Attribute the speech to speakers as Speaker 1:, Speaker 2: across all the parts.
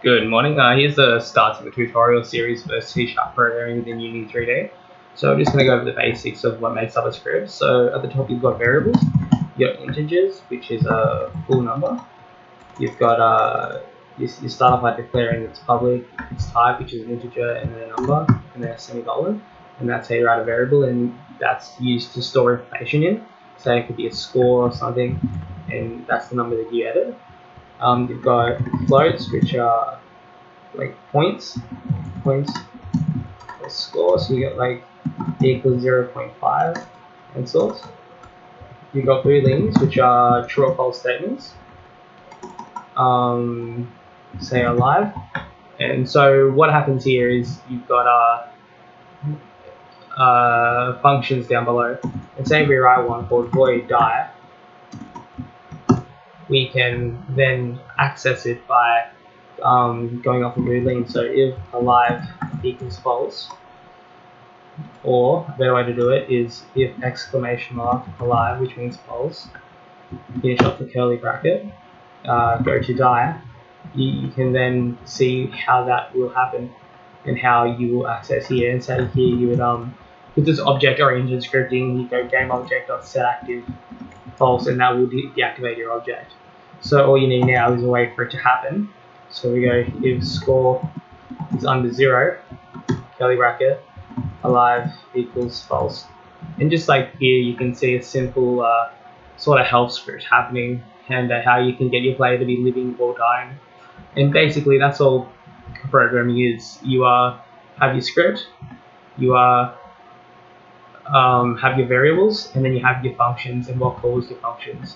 Speaker 1: Good morning. Here's the start of the tutorial series for C# programming within Unity3d. So I'm just going to go over the basics of what makes up a script. So at the top you've got variables, you've got integers, which is a full number. You've got you start off by declaring its public, its type, which is an integer, and then a number, and then a semicolon, and that's how you write a variable, and that's used to store information in. So it could be a score or something, and that's the number that you edit. You've got floats, which are like points, or score, so you get like equals 0.5 and sorts. You've got booleans, which are true or false statements, say alive. And so what happens here is you've got functions down below, and say we write one called void die. We can then access it by going off a boolean. So if alive equals false, or a better way to do it is if exclamation mark alive, which means false, finish off the curly bracket, go to die, you can then see how that will happen and how you will access here. And say here you would with this object-oriented scripting, you go GameObject.setActive false, and that will deactivate your object. So all you need now is a way for it to happen. So we go if score is under 0, curly bracket, alive equals false. And just like here, you can see a simple sort of help script happening, and how you can get your player to be living or dying. And basically that's all programming is. You have your script, you have your variables, and then you have your functions and what calls your functions.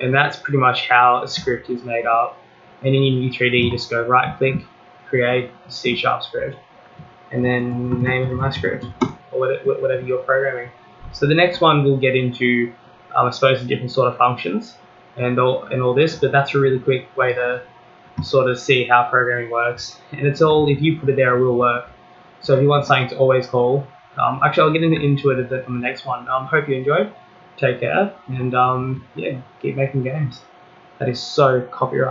Speaker 1: And that's pretty much how a script is made up. And in Unity3d you just go right click, create a C# script, and then name my script, or whatever you're programming. So the next one we'll get into I suppose the different sort of functions and all this, but that's a really quick way to sort of see how programming works. And it's all, if you put it there, it will work. So if you want something to always call, actually I'll get into it on the next one. Hope you enjoyed. Take care, and yeah, keep making games. That is so copyright.